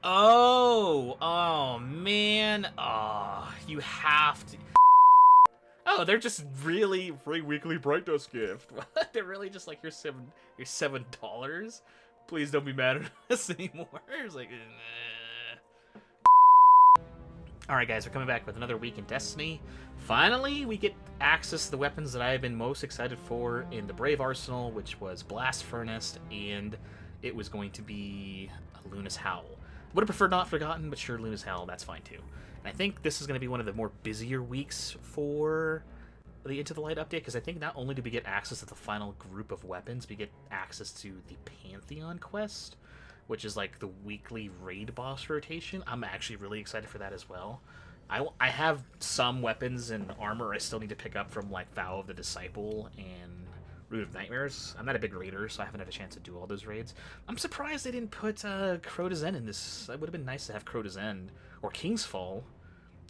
Oh, man. Oh, you have to. Oh, they're just really free weekly Bright Dust gift. What? They're really just like, here's $7. Please don't be mad at us anymore. It's like, Alright guys, we're coming back with another week in Destiny. Finally, we get access to the weapons that I've been most excited for in the Brave Arsenal, which was Blast Furnace, and it was going to be Luna's Howl. Would have preferred Not Forgotten, but sure, Luna's Howl, that's fine too. And I think this is going to be one of the more busier weeks for the Into the Light update, because I think not only do we get access to the final group of weapons, we get access to the Pantheon quest, which is like the weekly raid boss rotation. I'm actually really excited for that as well. I have some weapons and armor I still need to pick up from like Vow of the Disciple and Root of Nightmares. I'm not a big raider, so I haven't had a chance to do all those raids. I'm surprised they didn't put Crota's End in this. It would have been nice to have Crota's End, or King's Fall,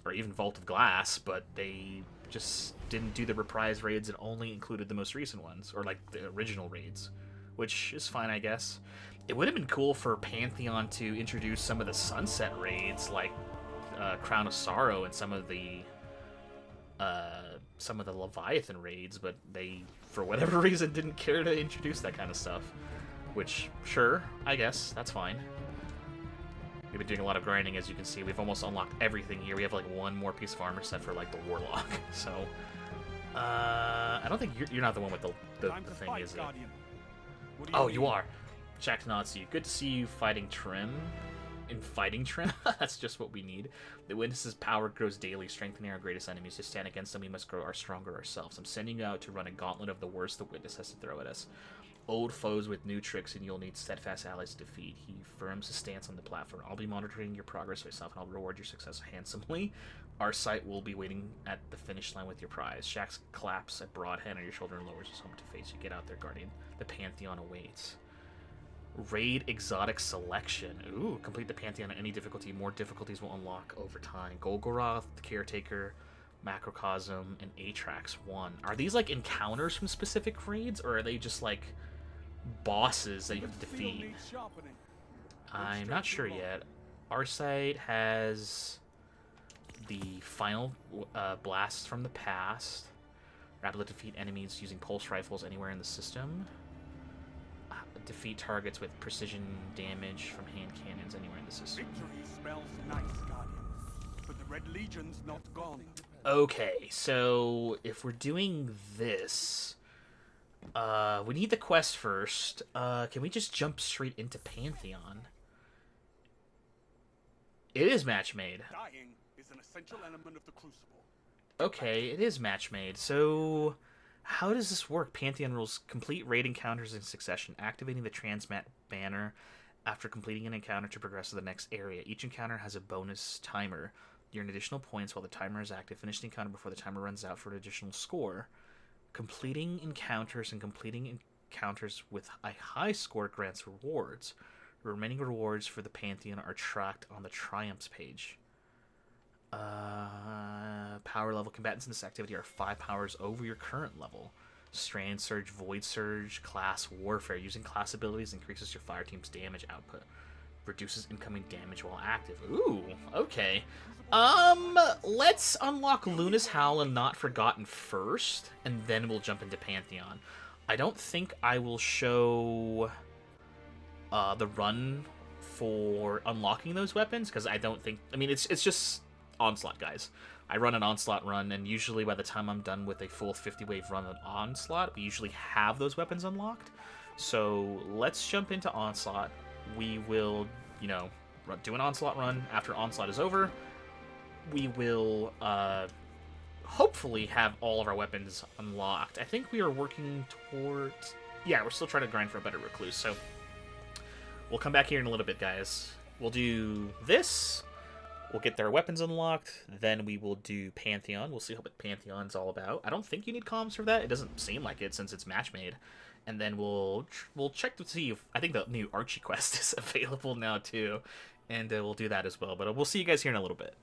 or even Vault of Glass, but they just didn't do the reprise raids and only included the most recent ones, or like the original raids, which is fine, I guess. It would have been cool for Pantheon to introduce some of the Sunset raids, like Crown of Sorrow and some of the Leviathan raids, but they, for whatever reason, didn't care to introduce that kind of stuff. Which, sure, I guess, that's fine. We've been doing a lot of grinding, as you can see. We've almost unlocked everything here. We have like one more piece of armor set for like the Warlock. So, I don't think you're not the one with the thing, is it? Oh, you are. Jack Nazi, good to see you fighting Trim. In fighting Trim? That's just what we need. The Witness's power grows daily, strengthening our greatest enemies. To stand against them, we must grow stronger ourselves. I'm sending you out to run a gauntlet of the worst the Witness has to throw at us. Old foes with new tricks, and you'll need steadfast allies to defeat. He firms his stance on the platform. I'll be monitoring your progress myself, and I'll reward your success handsomely. Our sight will be waiting at the finish line with your prize. Shax claps a broad hand on your shoulder and lowers his helmet to face you. Get out there, Guardian. The Pantheon awaits. Raid Exotic Selection. Ooh, complete the Pantheon at any difficulty. More difficulties will unlock over time. Golgoroth, the Caretaker, Macrocosm, and Atrax 1. Are these like encounters from specific raids, or are they just like bosses that you have to defeat? I'm not sure yet. Our site has the final blast from the past. Rapidly defeat enemies using pulse rifles anywhere in the system. Defeat targets with precision damage from hand cannons anywhere in the system. Victory spells nice, Guardian, but the Red Legion's not gone. Okay, so if we're doing this, we need the quest first. Can we just jump straight into Pantheon? It is match made. Dying is an essential element of the Crucible. Okay, it is match made. So how does this work? Pantheon rules: complete raid encounters in succession, activating the Transmat banner after completing an encounter to progress to the next area. Each encounter has a bonus timer. You earn additional points while the timer is active. Finish the encounter before the timer runs out for an additional score. Completing encounters and completing encounters with a high score grants rewards. The remaining rewards for the Pantheon are tracked on the Triumphs page. Power level combatants in this activity are 5 powers over your current level. Strand Surge, Void Surge, Class Warfare. Using class abilities increases your fire team's damage output. Reduces incoming damage while active. Ooh, okay. Let's unlock Luna's Howl and Not Forgotten first, and then we'll jump into Pantheon. I don't think I will show the run for unlocking those weapons, because I don't think... I mean, it's just Onslaught, guys. I run an Onslaught run, and usually by the time I'm done with a full 50-wave run on Onslaught, we usually have those weapons unlocked. So let's jump into Onslaught. We will, you know, do an Onslaught run. After Onslaught is over, we will hopefully have all of our weapons unlocked. I think we are working towards... Yeah, we're still trying to grind for a better Recluse, so we'll come back here in a little bit, guys. We'll do this. We'll get their weapons unlocked, then we will do Pantheon. We'll see what Pantheon's all about. I don't think you need comms for that. It doesn't seem like it since it's match made. And then we'll check to see if... I think the new Archie quest is available now too. And we'll do that as well. But we'll see you guys here in a little bit.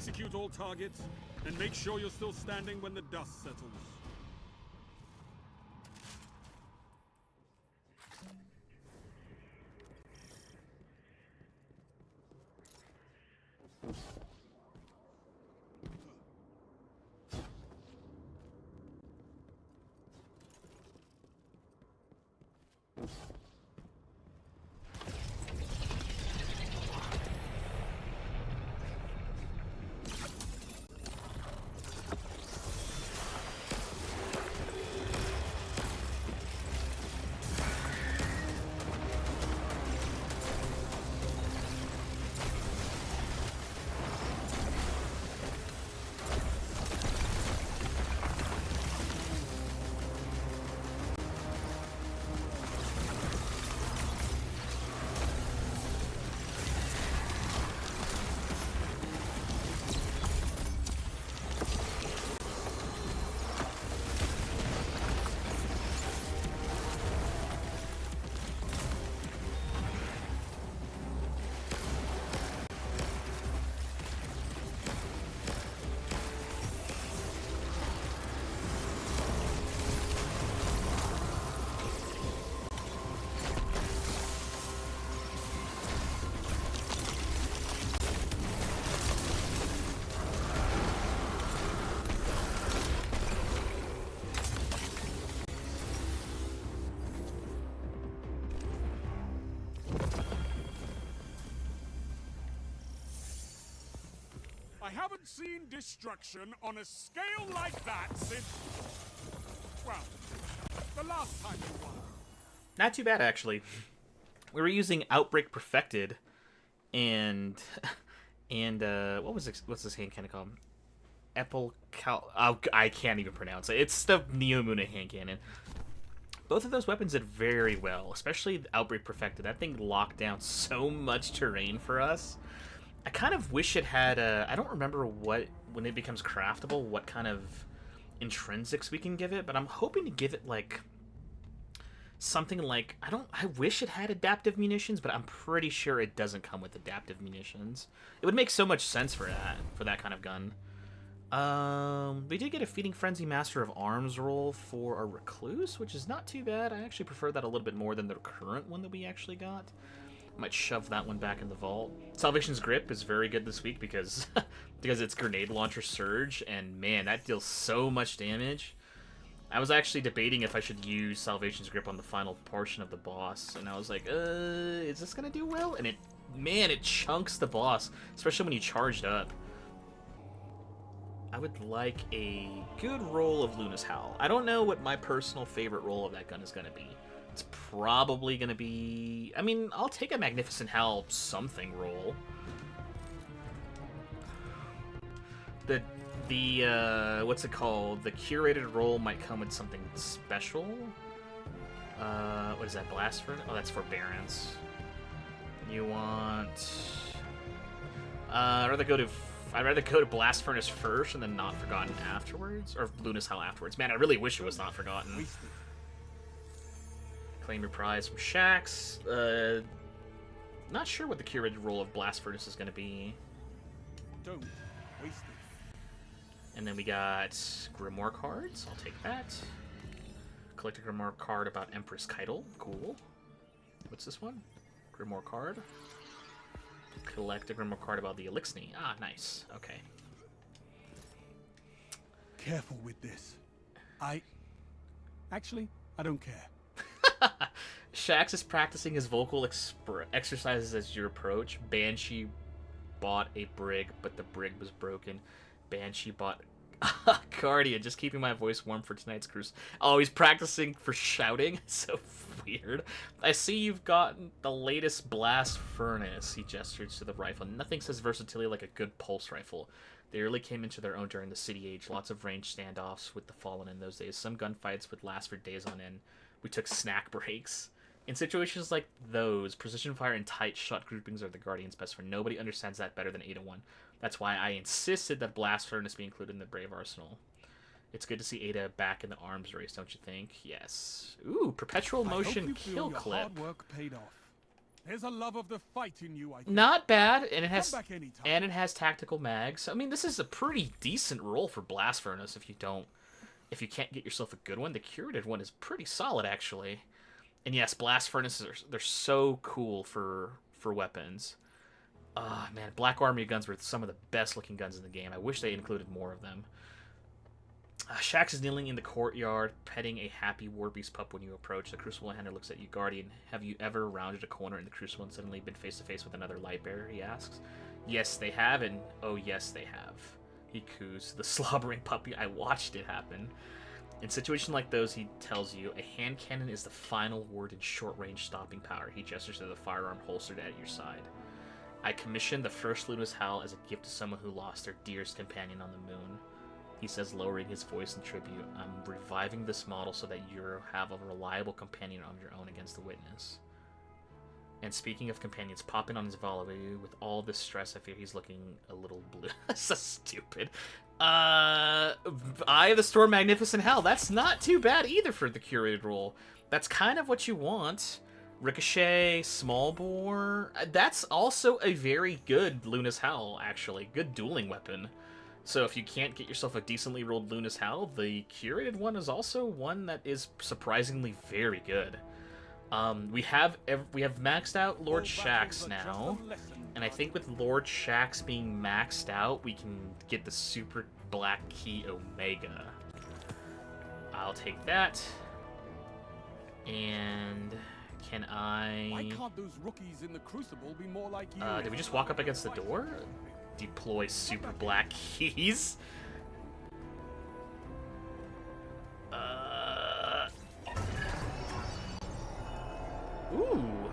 Execute all targets, and make sure you're still standing when the dust settles. I haven't seen destruction on a scale like that since, well, the last time you won. Not too bad, actually. We were using Outbreak Perfected, and what's this hand cannon called? I can't even pronounce it. It's the Neomuna hand cannon. Both of those weapons did very well, especially the Outbreak Perfected. That thing locked down so much terrain for us. I kind of wish it had I don't remember when it becomes craftable, what kind of intrinsics we can give it, but I'm hoping to give it like something like, I wish it had adaptive munitions, but I'm pretty sure it doesn't come with adaptive munitions. It would make so much sense for that kind of gun. We did get a Feeding Frenzy Master of Arms roll for our Recluse, which is not too bad. I actually prefer that a little bit more than the current one that we actually got. Might shove that one back in the vault. Salvation's Grip is very good this week because it's Grenade Launcher Surge, and man, that deals so much damage. I was actually debating if I should use Salvation's Grip on the final portion of the boss, and I was like, is this gonna do well? And it chunks the boss, especially when you charged up. I would like a good roll of Luna's Howl. I don't know what my personal favorite roll of that gun is gonna be. It's probably going to be... I mean, I'll take a Magnificent Howl something roll. The what's it called? The curated roll might come with something special. What is that, Blast Furnace? Oh, that's for Barons. You want... I'd rather go to Blast Furnace first and then Not Forgotten afterwards. Or Luna's Howl afterwards. Man, I really wish it was Not Forgotten. Claim your prize from Shax. Not sure what the curated role of Blast Furnace is going to be. Don't waste it. And then we got Grimoire cards. I'll take that. Collect a Grimoire card about Empress Keitel. Cool. What's this one? Grimoire card. Collect a Grimoire card about the Elixni. Ah, nice. Okay. Careful with this. Actually, I don't care. Shax is practicing his vocal exercises as you approach. Banshee bought a brig, but the brig was broken. Banshee bought Guardian, just keeping my voice warm for tonight's cruise. Oh, he's practicing for shouting. So weird. I see you've gotten the latest Blast Furnace. He gestures to the rifle. Nothing says versatility like a good pulse rifle. They really came into their own during the City Age. Lots of ranged standoffs with the Fallen in those days. Some gunfights would last for days on end. We took snack breaks. In situations like those, precision fire and tight shot groupings are the Guardian's best friend. Nobody understands that better than Ada-1. That's why I insisted that Blast Furnace be included in the Brave Arsenal. It's good to see Ada back in the arms race, don't you think? Yes. Ooh, Perpetual Motion Kill Clip. Hard work paid off. There's a love of the fight in you, I think. Not bad, and it has Come back anytime. and it has tactical mags. I mean, this is a pretty decent roll for Blast Furnace if you can't get yourself a good one. The curated one is pretty solid actually. And yes, Blast Furnaces they're so cool for weapons. Man, Black Army guns were some of the best looking guns in the game. I wish they included more of them. Shax is kneeling in the courtyard, petting a happy Warbeast pup when you approach. The Crucible Handler looks at you. Guardian, have you ever rounded a corner in the Crucible and suddenly been face to face with another Lightbearer? He asks. Yes, they have, and oh yes, they have. He coos. The slobbering puppy, I watched it happen. In situations like those, he tells you, a hand cannon is the final word in short-range stopping power. He gestures to the firearm holstered at your side. I commissioned the first Luna's Howl as a gift to someone who lost their dearest companion on the moon. He says, lowering his voice in tribute, I'm reviving this model so that you have a reliable companion on your own against the witness. And speaking of companions, popping on his volley, with all this stress, I fear he's looking a little blue. So stupid. Eye of the Storm, Magnificent Howl. That's not too bad either for the curated role. That's kind of what you want. Ricochet, Small Bore. That's also a very good Luna's Howl, actually. Good dueling weapon. So if you can't get yourself a decently rolled Luna's Howl, the curated one is also one that is surprisingly very good. We have maxed out Lord Shax now, and I think with Lord Shax being maxed out, we can get the Super Black Key Omega. I'll take that. And can I... Why can't those rookies in the Crucible be more like you? Did we just walk up against the door? Deploy Super Black Keys. Ooh.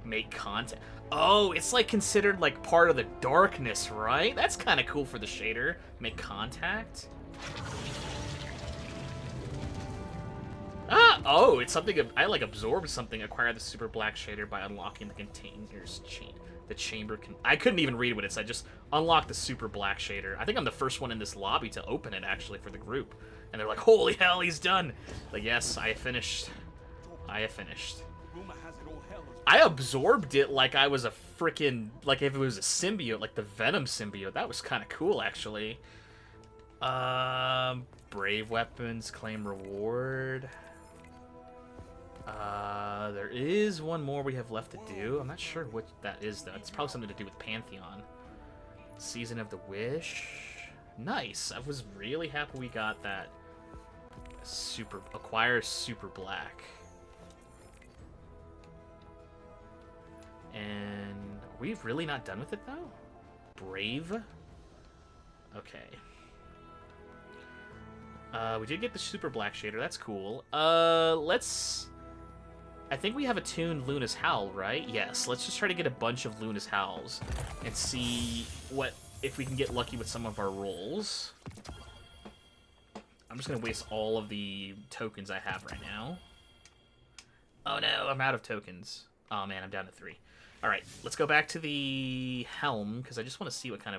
Make contact. Oh, it's like considered like part of the darkness, right? That's kind of cool for the shader. Make contact. Oh, it's something I like. Absorb something. Acquire the Super Black shader by unlocking the container's the chamber. I couldn't even read what it said. Just unlock the Super Black shader. I think I'm the first one in this lobby to open it actually for the group. And they're like, "Holy hell, he's done!" Like, yes, I have finished. I have finished. I absorbed it like I was a freaking like if it was a symbiote, like the Venom symbiote. That was kind of cool actually. Brave weapons, claim reward. There is one more we have left to do. I'm not sure what that is, though. It's probably something to do with Pantheon. Season of the Wish. Nice. I was really happy we got that. Acquire Super Black. And we've really not done with it, though? Brave? Okay. We did get the Super Black shader. That's cool. Let's... I think we have a tuned Luna's Howl, right? Yes. Let's just try to get a bunch of Luna's Howls and see if we can get lucky with some of our rolls. I'm just gonna waste all of the tokens I have right now. Oh no, I'm out of tokens. Oh man, I'm down to 3. All right, let's go back to the helm because I just want to see what kind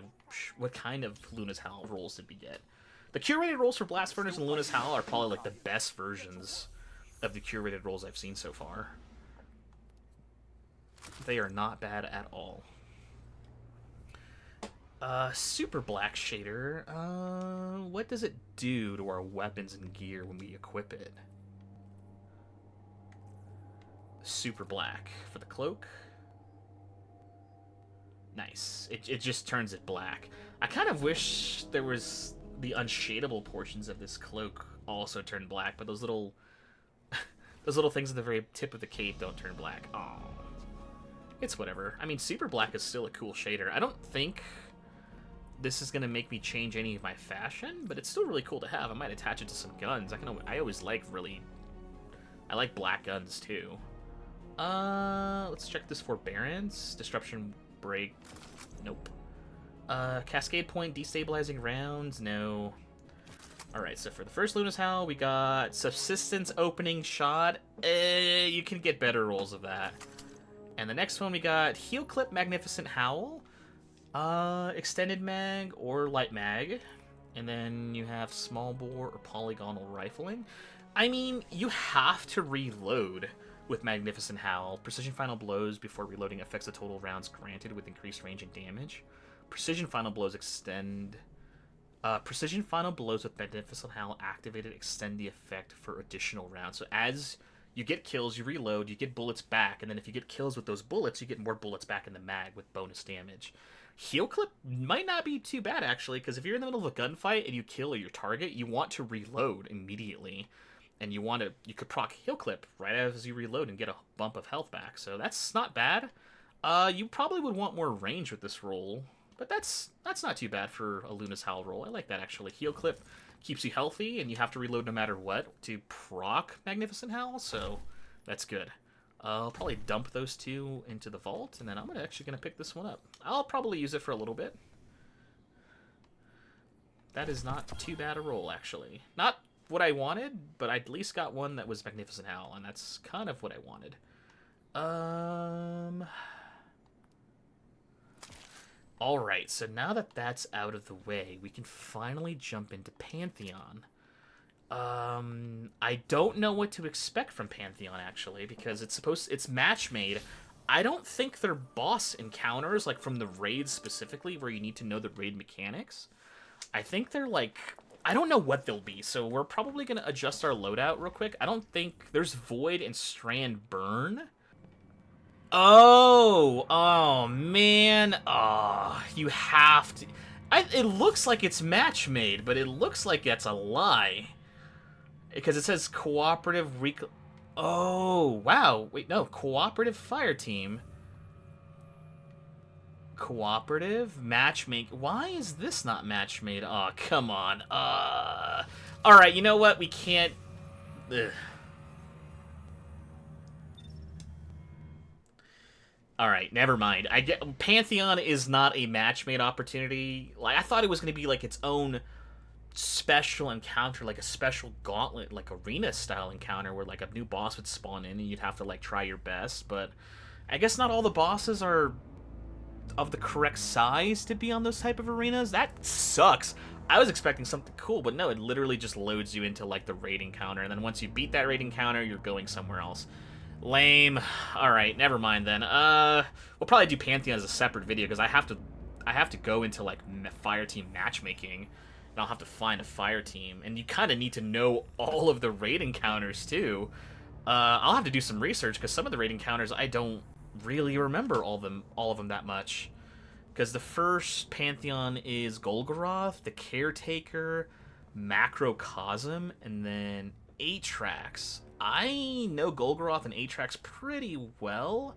of Luna's Howl rolls did we get. The curated rolls for Blast Furnace and Luna's Howl are probably like the best versions of the curated rolls I've seen so far. They are not bad at all. Super Black shader. What does it do to our weapons and gear when we equip it? Super Black for the cloak. Nice. It just turns it black. I kind of wish there was the unshadable portions of this cloak also turn black, but those little things at the very tip of the cape don't turn black. Oh, it's whatever. I mean, Super Black is still a cool shader. I don't think this is gonna make me change any of my fashion, but it's still really cool to have. I might attach it to some guns. I always like I like black guns too. Let's check this forbearance. Disruption break. Nope. Cascade point, destabilizing rounds. No. Alright, so for the first Luna's Howl, we got Subsistence Opening Shot. You can get better rolls of that. And the next one we got Heel Clip Magnificent Howl. Extended Mag or Light Mag. And then you have Small Bore or Polygonal Rifling. I mean, you have to reload with Magnificent Howl. Precision Final Blows before reloading affects the total rounds granted with increased range and damage. Precision Final Blows extend... Precision Final Blows with Magnificent Howl activated extend the effect for additional rounds. So as you get kills, you reload, you get bullets back, and then if you get kills with those bullets, you get more bullets back in the mag with bonus damage. Heal Clip might not be too bad, actually, because if you're in the middle of a gunfight and you kill your target, you want to reload immediately. And you could proc Heal Clip right as you reload and get a bump of health back. So that's not bad. You probably would want more range with this roll. But that's not too bad for a Luna's Howl roll. I like that, actually. Heal Clip keeps you healthy, and you have to reload no matter what to proc Magnificent Howl, so that's good. I'll probably dump those two into the vault, and then I'm actually going to pick this one up. I'll probably use it for a little bit. That is not too bad a roll, actually. Not what I wanted, but I at least got one that was Magnificent Howl, and that's kind of what I wanted. Alright, so now that that's out of the way, we can finally jump into Pantheon. I don't know what to expect from Pantheon, actually, because it's match-made. I don't think they're boss encounters, like from the raids specifically, where you need to know the raid mechanics. I think they're like... I don't know what they'll be, so we're probably going to adjust our loadout real quick. I don't think... There's Void and Strand Burn. Oh, man. Oh, you have to... it looks like it's match-made, but it looks like that's a lie. Because it says cooperative Oh, wow. Wait, no. Cooperative fire team. Cooperative matchmake. Why is this not match-made? Oh, come on. Alright, you know what? We can't... Ugh. Alright, never mind. Pantheon is not a match-made opportunity. Like, I thought it was going to be like its own special encounter, like a special gauntlet, like arena-style encounter where like a new boss would spawn in and you'd have to like try your best, but I guess not all the bosses are of the correct size to be on those type of arenas. That sucks. I was expecting something cool, but no, it literally just loads you into like the raid encounter, and then once you beat that raid encounter, you're going somewhere else. Lame. Alright, never mind then. We'll probably do Pantheon as a separate video, because I have to go into like fire team matchmaking, and I'll have to find a fire team, and you kind of need to know all of the raid encounters too. I'll have to do some research, because some of the raid encounters I don't really remember all of them that much. Because the first Pantheon is Golgoroth, the Caretaker, Macrocosm, and then Atrax. I know Golgoroth and Atrax pretty well.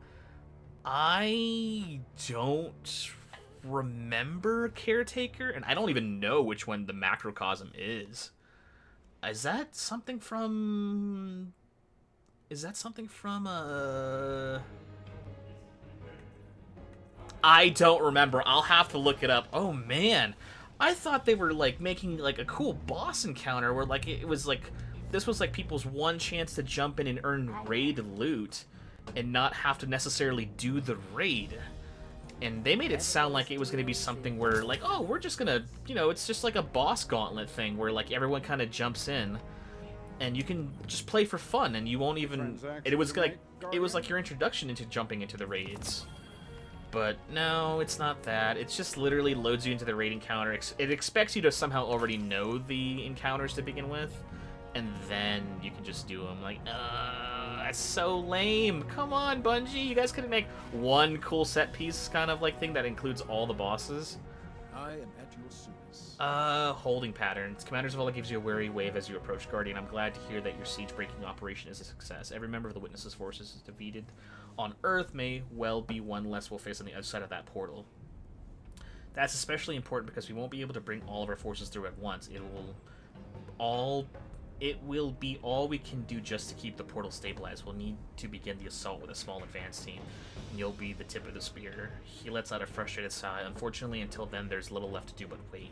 I don't remember Caretaker, and I don't even know which one the Macrocosm is. Is that something from... I don't remember. I'll have to look it up. Oh, man. I thought they were, like, making, like, a cool boss encounter where, like, it was, like... This was, like, people's one chance to jump in and earn raid loot and not have to necessarily do the raid. And they made it sound like it was going to be something where, like, oh, we're just going to, you know, it's just like a boss gauntlet thing where, like, everyone kind of jumps in and you can just play for fun and you won't even... It was like your introduction into jumping into the raids. But no, it's not that. It's just literally loads you into the raid encounter. It expects you to somehow already know the encounters to begin with, and then you can just do them. Like, that's so lame. Come on, Bungie. You guys couldn't make one cool set piece kind of like thing that includes all the bosses. I am at your service. Holding patterns. Commander's Valor gives you a wary wave as you approach Guardian. I'm glad to hear that your siege-breaking operation is a success. Every member of the Witness's forces is defeated on Earth may well be one less we'll face on the other side of that portal. That's especially important because we won't be able to bring all of our forces through at once. It will be all we can do just to keep the portal stabilized. We'll need to begin the assault with a small advance team, and you'll be the tip of the spear. He lets out a frustrated sigh. Unfortunately, until then, there's little left to do but wait.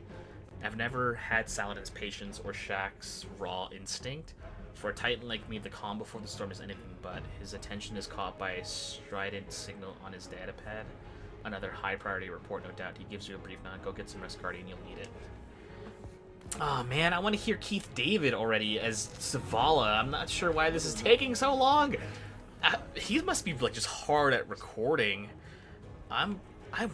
I've never had Saladin's patience or Shaq's raw instinct. For a titan like me, the calm before the storm is anything but. His attention is caught by a strident signal on his datapad. Another high-priority report, no doubt. He gives you a brief nod. Go get some rest, Guardian. You'll need it. Oh man, I want to hear Keith David already as Zavala. I'm not sure why this is taking so long. He must be like just hard at recording. I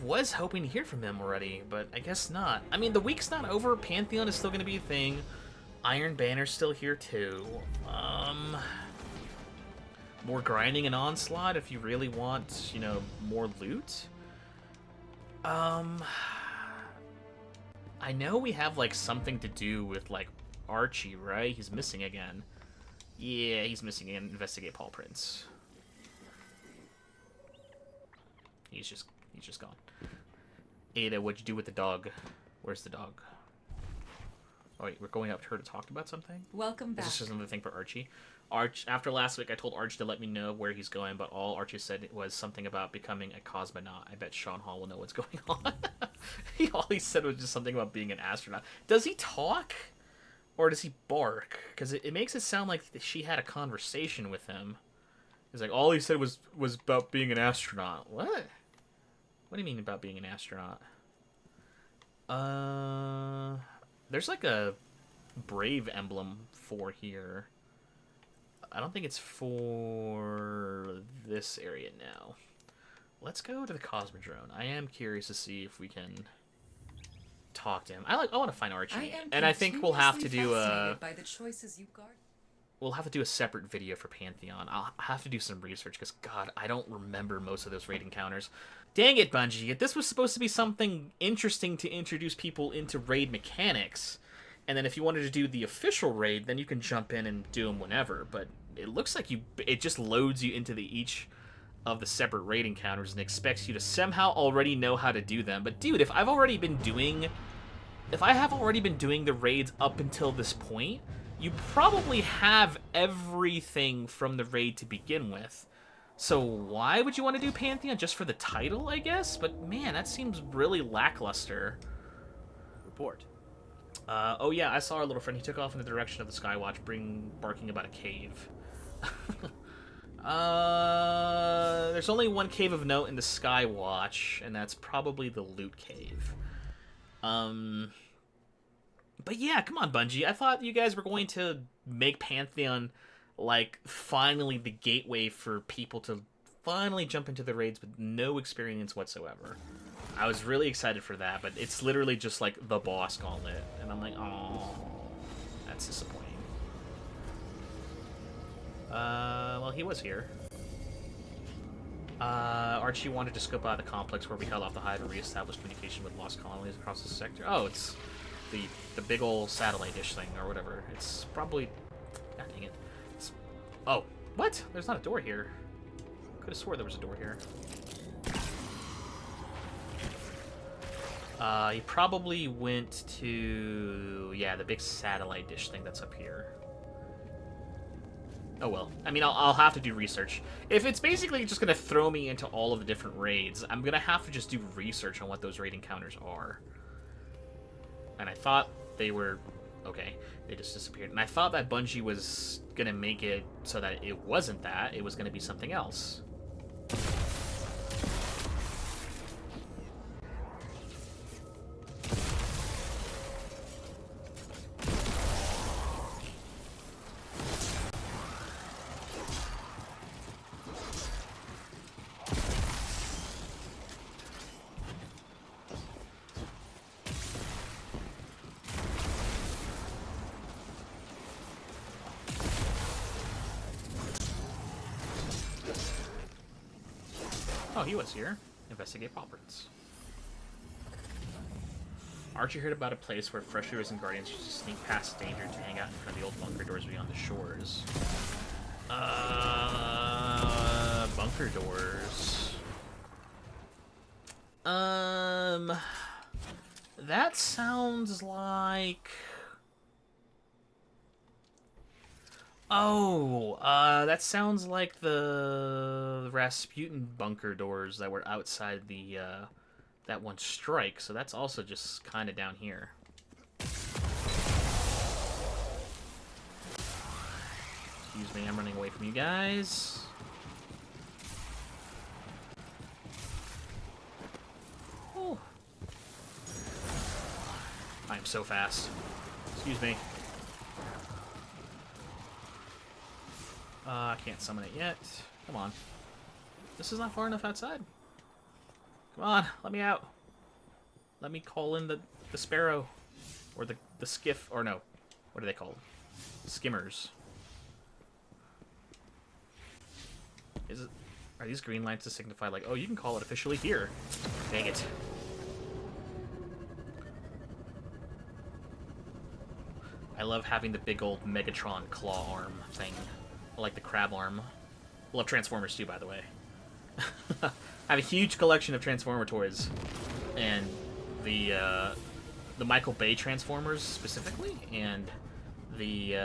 was hoping to hear from him already, but I guess not. I mean, the week's not over. Pantheon is still going to be a thing. Iron Banner's still here too. More grinding and Onslaught if you really want, you know, more loot. I know we have like something to do with like Archie, right? He's missing again. Yeah, he's missing again. Investigate Paul Prince. He's just gone. Ada, what'd you do with the dog? Where's the dog? Oh wait, we're going up to her to talk about something? Welcome back. Is this just another thing for Archie? After last week, I told Archie to let me know where he's going, but all Archie said was something about becoming a cosmonaut. I bet Sean Hall will know what's going on. All he said was just something about being an astronaut. Does he talk? Or does he bark? Because it makes it sound like she had a conversation with him. It's like, all he said was about being an astronaut. What? What do you mean about being an astronaut? There's like a Brave emblem for here. I don't think it's for this area now. Let's go to the Cosmodrome. I am curious to see if we can talk to him. I want to find Archie, and I think we'll have to do by the choices you guard. We'll have to do a separate video for Pantheon. I'll have to do some research because God, I don't remember most of those raid encounters. Dang it, Bungie! If this was supposed to be something interesting to introduce people into raid mechanics, and then if you wanted to do the official raid, then you can jump in and do them whenever. But it looks like it just loads you into each of the separate raid encounters and expects you to somehow already know how to do them. But dude, if I have already been doing the raids up until this point, you probably have everything from the raid to begin with. So why would you want to do Pantheon? Just for the title, I guess? But man, that seems really lackluster. Report. Oh yeah, I saw our little friend. He took off in the direction of the Skywatch, barking about a cave. There's only one cave of note in the Skywatch, and that's probably the Loot Cave. But yeah, come on, Bungie. I thought you guys were going to make Pantheon, like, finally the gateway for people to finally jump into the raids with no experience whatsoever. I was really excited for that, but it's literally just like the boss gauntlet, and I'm like, oh, that's disappointing. Well, he was here. Archie wanted to scope out the complex where we held off the hive and reestablish communication with lost colonies across the sector. Oh, it's the big old satellite dish thing, or whatever. It's probably... God dang it. Oh, what? There's not a door here. Could have swore there was a door here. He probably went to... Yeah, the big satellite dish thing that's up here. Oh well. I mean, I'll have to do research. If it's basically just going to throw me into all of the different raids, I'm going to have to just do research on what those raid encounters are. And I thought they were... Okay, they just disappeared. And I thought that Bungie was going to make it so that it wasn't that. It was going to be something else. Oh, he was here. Investigate Pauperts. Archie heard about a place where Freshers and Guardians used to sneak past danger to hang out in front of the old bunker doors beyond the shores. Bunker doors. That sounds like... Oh, that sounds like the Rasputin bunker doors that were outside the, that one strike, so that's also just kind of down here. Excuse me, I'm running away from you guys. Oh. I'm so fast. Excuse me. I can't summon it yet. Come on. This is not far enough outside. Come on, let me out. Let me call in the sparrow. Or the skiff, or no. What are they called? Skimmers. Are these green lights to signify, like, oh, you can call it officially here? Dang it. I love having the big old Megatron claw arm thing. I like the crab arm. I love Transformers too, by the way. I have a huge collection of Transformer toys. And the Michael Bay Transformers specifically, and the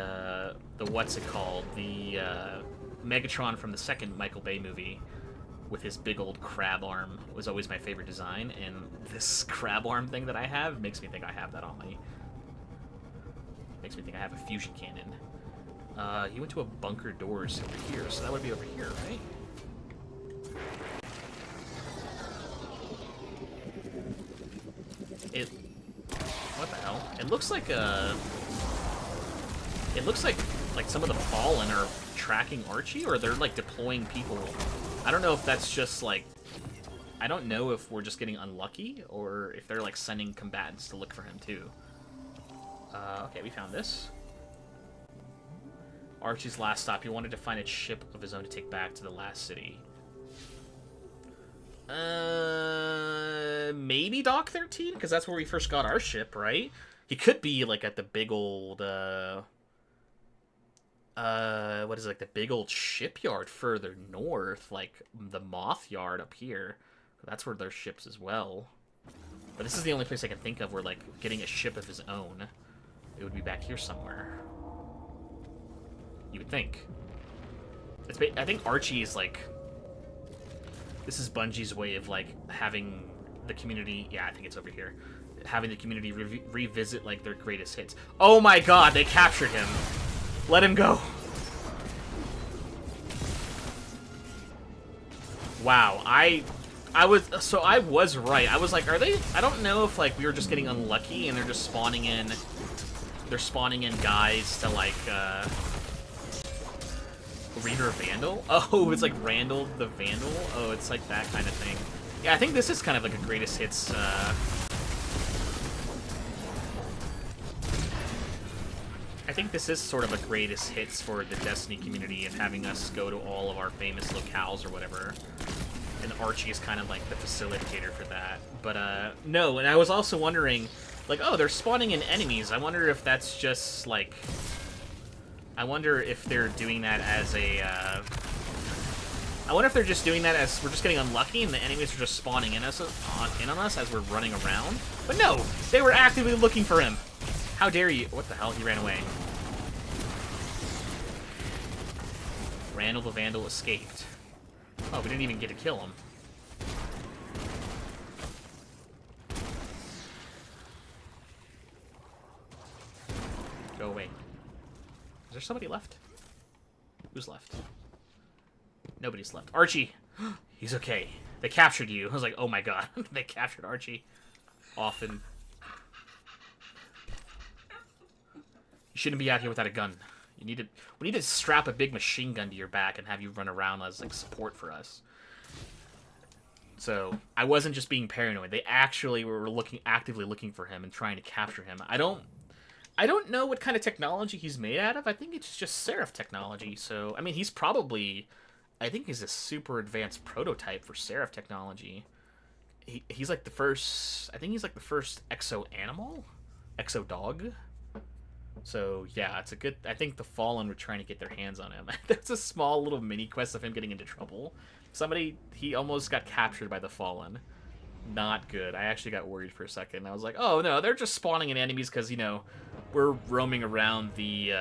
what's it called? The Megatron from the second Michael Bay movie with his big old crab arm was always my favorite design, and this crab arm thing that I have makes me think I have that on me. Makes me think I have a fusion cannon. He went to a bunker doors over here, so that would be over here, right? What the hell? It looks like some of the Fallen are tracking Archie, or they're like deploying people. I don't know if that's just like, I don't know if we're just getting unlucky or if they're like sending combatants to look for him too. Okay, we found this. Archie's last stop. He wanted to find a ship of his own to take back to the last city. Maybe Dock 13? Because that's where we first got our ship, right? He could be, like, at the big old, what is it, like, the big old shipyard further north, like, the Moth Yard up here. That's where there's ships as well. But this is the only place I can think of where, like, getting a ship of his own. It would be back here somewhere. You would think. I think Archie is, like... This is Bungie's way of, like, having the community... Yeah, I think it's over here. Having the community revisit, like, their greatest hits. Oh my god, they captured him! Let him go! Wow, I was right. I was like, are they... I don't know if, like, we were just getting unlucky and they're just spawning in... They're spawning in guys to, like, Reader Vandal? Oh, it's like Randall the Vandal? Oh, it's like that kind of thing. Yeah, I think this is kind of like a greatest hits, I think this is sort of a greatest hits for the Destiny community and having us go to all of our famous locales or whatever. And Archie is kind of like the facilitator for that. But, no, and I was also wondering, like, oh, they're spawning in enemies. I wonder if that's just, like... I wonder if they're doing that as a, I wonder if they're just doing that as we're just getting unlucky and the enemies are just spawning in on us as we're running around. But no! They were actively looking for him! How dare you? What the hell? He ran away. Randall the Vandal escaped. Oh, we didn't even get to kill him. Go away. Is there somebody left? Who's left? Nobody's left. Archie! He's okay. They captured you. I was like, oh my god. They captured Archie. Often. You shouldn't be out here without a gun. We need to strap a big machine gun to your back and have you run around as, like, support for us. So, I wasn't just being paranoid. They actually were actively looking for him and trying to capture him. I don't know what kind of technology he's made out of. I think it's just Seraph technology. So, I mean, he's probably... I think he's a super advanced prototype for Seraph technology. He's like the first... I think he's like the first exo-animal? Exo-dog? So, yeah, it's a good... I think the Fallen were trying to get their hands on him. There's a small little mini-quest of him getting into trouble. He almost got captured by the Fallen. Not good. I actually got worried for a second. I was like, oh no, they're just spawning in enemies because, you know, we're roaming around the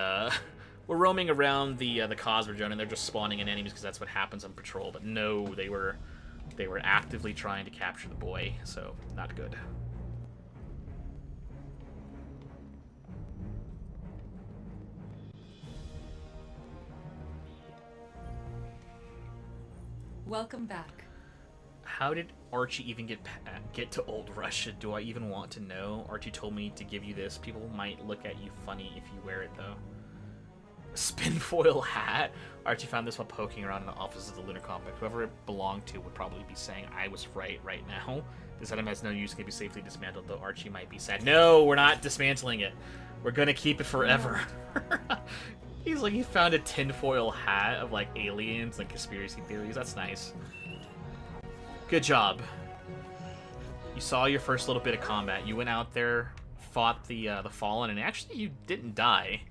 Cosmos Zone and they're just spawning in enemies because that's what happens on patrol. But no, they were actively trying to capture the boy, so not good. Welcome back. How did Archie even get to Old Russia? Do I even want to know? Archie told me to give you this. People might look at you funny if you wear it, though. A spinfoil hat? Archie found this while poking around in the office of the Lunar Complex. Whoever it belonged to would probably be saying, I was right now. This item has no use, can be safely dismantled, though Archie might be sad. No, we're not dismantling it. We're gonna keep it forever. He's like, he found a tinfoil hat of, like, aliens, like, conspiracy theories. That's nice. Good job. You saw your first little bit of combat. You went out there, fought the Fallen, and actually you didn't die.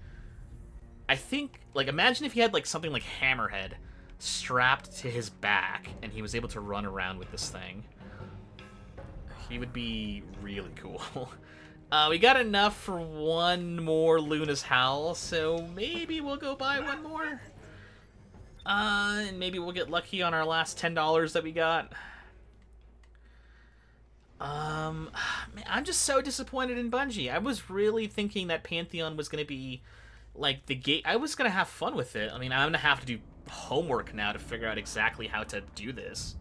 I think, like, imagine if he had, like, something like Hammerhead strapped to his back, and he was able to run around with this thing. He would be really cool. We got enough for one more Luna's Howl, so maybe we'll go buy one more. And maybe we'll get lucky on our last $10 that we got. Man, I'm just so disappointed in Bungie. I was really thinking that Pantheon was going to be, like, the gate. I was going to have fun with it. I mean, I'm going to have to do homework now to figure out exactly how to do this.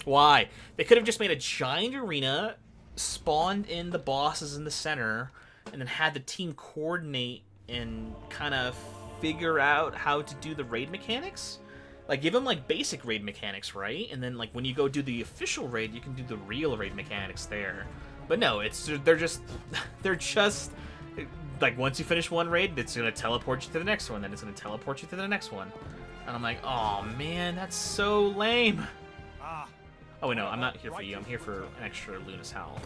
Why? They could have just made a giant arena, spawned in the bosses in the center, and then had the team coordinate and kind of figure out how to do the raid mechanics. Like, give them, like, basic raid mechanics, right? And then, like, when you go do the official raid, you can do the real raid mechanics there. But no, they're just, like, once you finish one raid, it's gonna teleport you to the next one, then it's gonna teleport you to the next one. And I'm like, oh man, that's so lame. Oh, wait, no, I'm not here for you. I'm here for an extra Luna's Howl.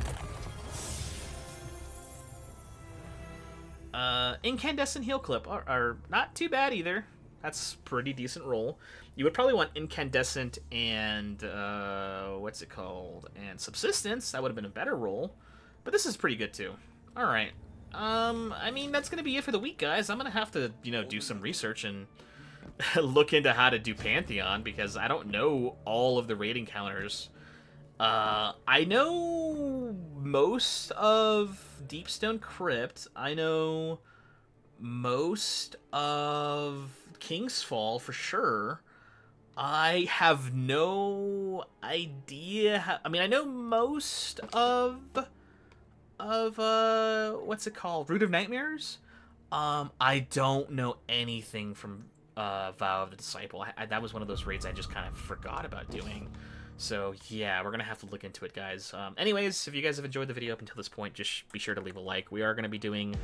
Incandescent Heal Clip are not too bad either. That's pretty decent roll. You would probably want Incandescent and, what's it called? And Subsistence. That would have been a better roll. But this is pretty good, too. Alright. I mean, that's going to be it for the week, guys. I'm going to have to, you know, do some research and look into how to do Pantheon, because I don't know all of the raid encounters. I know most of Deepstone Crypt. I know most of King's Fall for sure. I have no idea how, I mean, I know most of what's it called? Root of Nightmares? I don't know anything from Vow of the Disciple. That was one of those raids I just kind of forgot about doing. So yeah, we're gonna have to look into it, guys. Anyways, if you guys have enjoyed the video up until this point, just be sure to leave a like. We are gonna be doing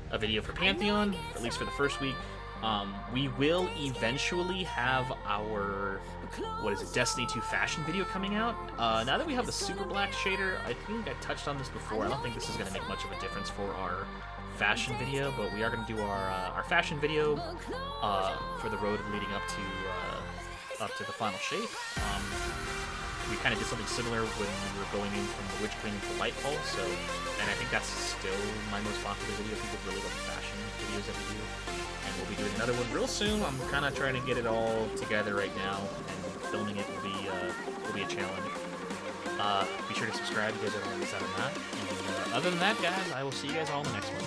a video for Pantheon, at least for the first week. We will eventually have our, Destiny 2 fashion video coming out. Now that we have the Superblack shader, I think I touched on this before. I don't think this is going to make much of a difference for our fashion video, but we are going to do our fashion video for the road leading up to the final shape. We kind of did something similar when we were going in from the Witch Queen to Lightfall, and I think that's still my most popular video. People really love the fashion videos that we do. And we'll be doing another one real soon. I'm kind of trying to get it all together right now, and filming it will be a challenge. Be sure to subscribe. You guys are already set on that. And other than that, guys, I will see you guys all in the next one.